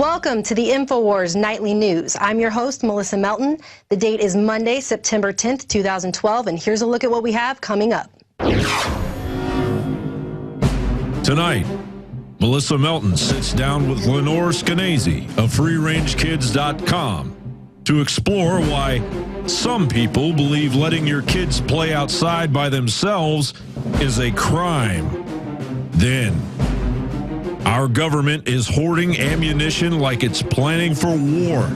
Welcome to the InfoWars Nightly News. I'm your host, Melissa Melton. The date is Monday, September 10th, 2012, and here's a look at what we have coming up. Tonight, Melissa Melton sits down with Lenore Skenazy of FreeRangeKids.com to explore why some people believe letting your kids play outside by themselves is a crime. Then, our government is hoarding ammunition like it's planning for war,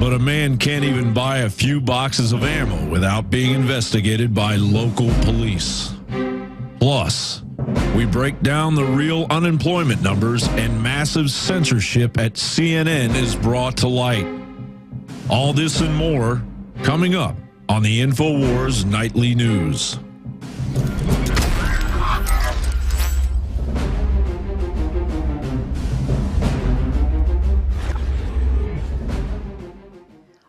but a man can't even buy a few boxes of ammo without being investigated by local police. Plus, we break down the real unemployment numbers and massive censorship at CNN is brought to light. All this and more coming up on the InfoWars Nightly News.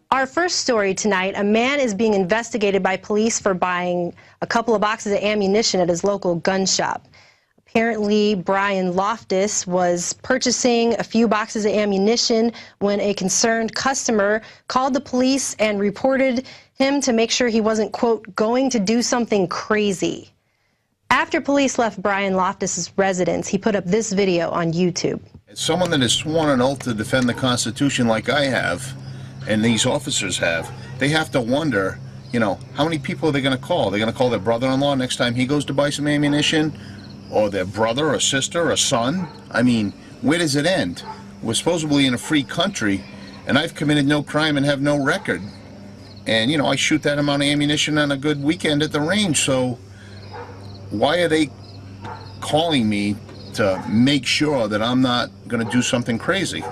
Our first story tonight, a man is being investigated by police for buying a couple of boxes of ammunition at his local gun shop. Apparently, Brian Loftus was purchasing a few boxes of ammunition when a concerned customer called the police and reported him to make sure he wasn't, quote, going to do something crazy. After police left Brian Loftus's residence, he put up this video on YouTube. As someone that has sworn an oath to defend the Constitution like I have, and these officers have, they have to wonder, you know, how many people are they going to call? They're going to call their brother-in-law next time he goes to buy some ammunition? Or their brother or sister or son? I mean, where does it end? We're supposedly in a free country, and I've committed no crime and have no record. And, you know, I shoot that amount of ammunition on a good weekend at the range, so why are they calling me to make sure that I'm not going to do something crazy?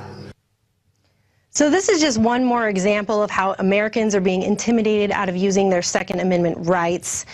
So this is just one more example of how Americans are being intimidated out of using their Second Amendment rights.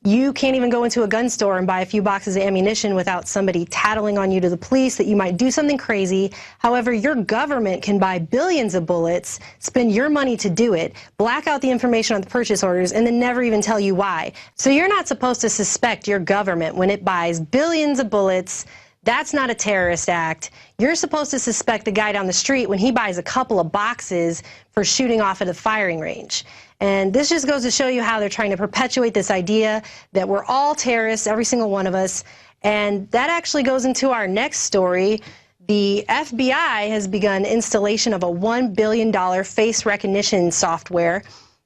You can't even go into a gun store and buy a few boxes of ammunition without somebody tattling on you to the police that you might do something crazy. However, your government can buy billions of bullets, spend your money to do it, black out the information on the purchase orders, and then never even tell you why. So you're not supposed to suspect your government when it buys billions of bullets. That's not a terrorist act. You're supposed to suspect the guy down the street when he buys a couple of boxes for shooting off at a firing range. And this just goes to show you how they're trying to perpetuate this idea that we're all terrorists, every single one of us. And that actually goes into our next story. The FBI has begun installation of a $1 billion face recognition software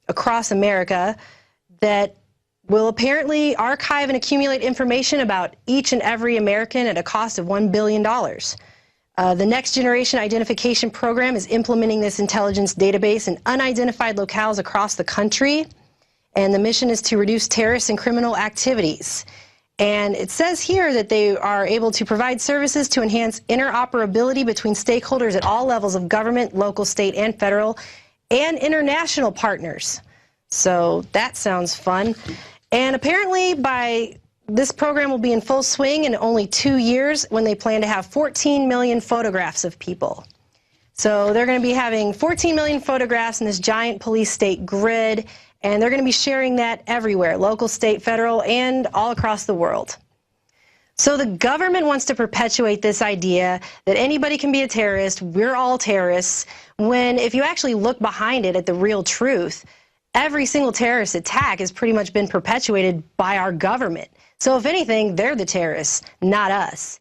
across America that will apparently archive and accumulate information about each and every American at a cost of $1 billion. The Next Generation Identification Program is implementing this intelligence database in unidentified locales across the country, and the mission is to reduce terrorist and criminal activities. And it says here that they are able to provide services to enhance interoperability between stakeholders at all levels of government, local, state, and federal, and international partners. So that sounds fun. And apparently this program will be in full swing in only 2 years when they plan to have 14 million photographs of people. So they're going to be having 14 million photographs in this giant police state grid, and they're going to be sharing that everywhere, local, state, federal, and all across the world. So the government wants to perpetuate this idea that anybody can be a terrorist, we're all terrorists, when if you actually look behind it at the real truth, every single terrorist attack has pretty much been perpetuated by our government. So if anything, they're the terrorists, not us.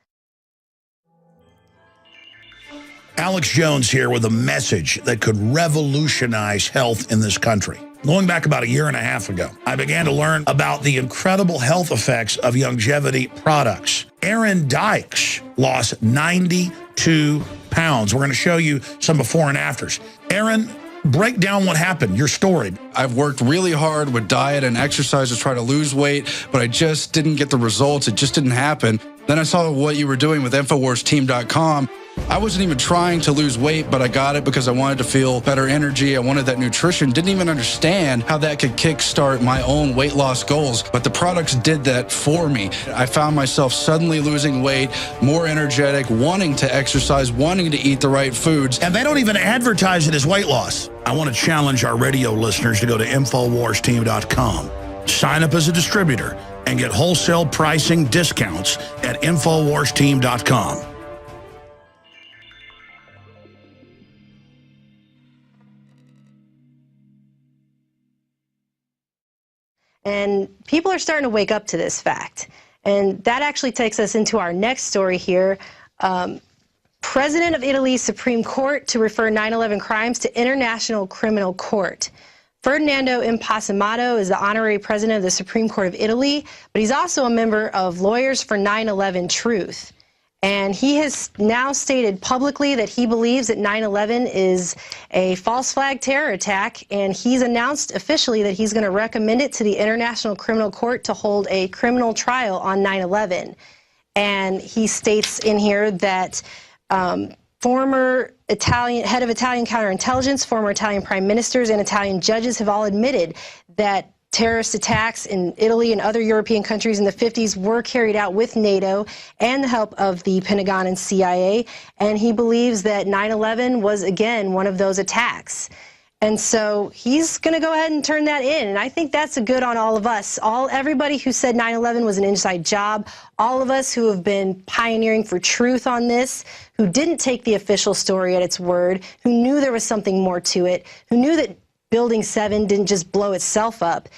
Alex Jones here with a message that could revolutionize health in this country. Going back about 1.5 years ago, I began to learn about the incredible health effects of longevity products. Aaron Dykes lost 92 pounds. We're going to show you some before and afters. Aaron, break down what happened, your story. I've worked really hard with diet and exercise to try to lose weight, but I just didn't get the results. It just didn't happen. Then I saw what you were doing with InfoWarsTeam.com. I wasn't even trying to lose weight, but I got it because I wanted to feel better energy. I wanted that nutrition. Didn't even understand how that could kickstart my own weight loss goals, but the products did that for me. I found myself suddenly losing weight, more energetic, wanting to exercise, wanting to eat the right foods. And they don't even advertise it as weight loss. I want to challenge our radio listeners to go to InfoWarsTeam.com, sign up as a distributor, and get wholesale pricing discounts at InfoWarsTeam.com. And people are starting to wake up to this fact. And that actually takes us into our next story here. President of Italy's Supreme Court to refer 9/11 crimes to International Criminal Court. Ferdinando Impassimato is the honorary president of the Supreme Court of Italy, but he's also a member of Lawyers for 9/11 Truth. And he has now stated publicly that he believes that 9/11 is a false flag terror attack, and he's announced officially that he's going to recommend it to the International Criminal Court to hold a criminal trial on 9/11. And he states in here that former head of Italian counterintelligence, former Italian prime ministers, and Italian judges have all admitted that terrorist attacks in Italy and other European countries in the 50s were carried out with NATO and the help of the Pentagon and CIA. And he believes that 9/11 was, again, one of those attacks. And so he's going to go ahead and turn that in. And I think that's a good on all of us. Everybody who said 9/11 was an inside job, all of us who have been pioneering for truth on this, who didn't take the official story at its word, who knew there was something more to it, who knew that Building 7 didn't just blow itself up.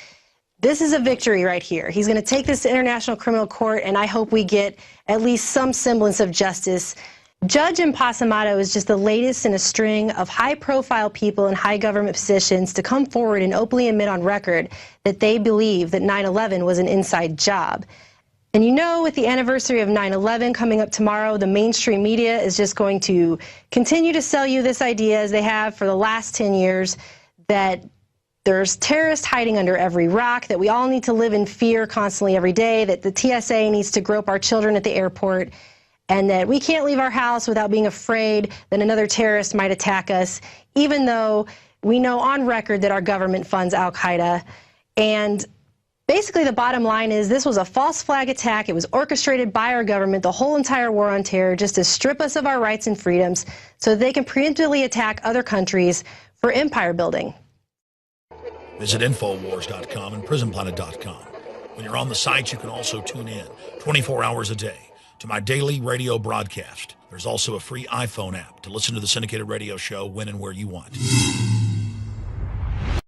This is a victory right here. He's going to take this to International Criminal Court, and I hope we get at least some semblance of justice. Judge Impassimato is just the latest in a string of high-profile people in high government positions to come forward and openly admit on record that they believe that 9/11 was an inside job. And you know, with the anniversary of 9/11 coming up tomorrow, the mainstream media is just going to continue to sell you this idea, as they have for the last 10 years, that there's terrorists hiding under every rock, that we all need to live in fear constantly every day, that the TSA needs to grope our children at the airport, and that we can't leave our house without being afraid that another terrorist might attack us, even though we know on record that our government funds Al-Qaeda. And basically the bottom line is this was a false flag attack. It was orchestrated by our government, the whole entire war on terror, just to strip us of our rights and freedoms so they can preemptively attack other countries for empire building. Visit Infowars.com and PrisonPlanet.com. When you're on the site, you can also tune in 24 hours a day to my daily radio broadcast. There's also a free iPhone app to listen to the syndicated radio show when and where you want.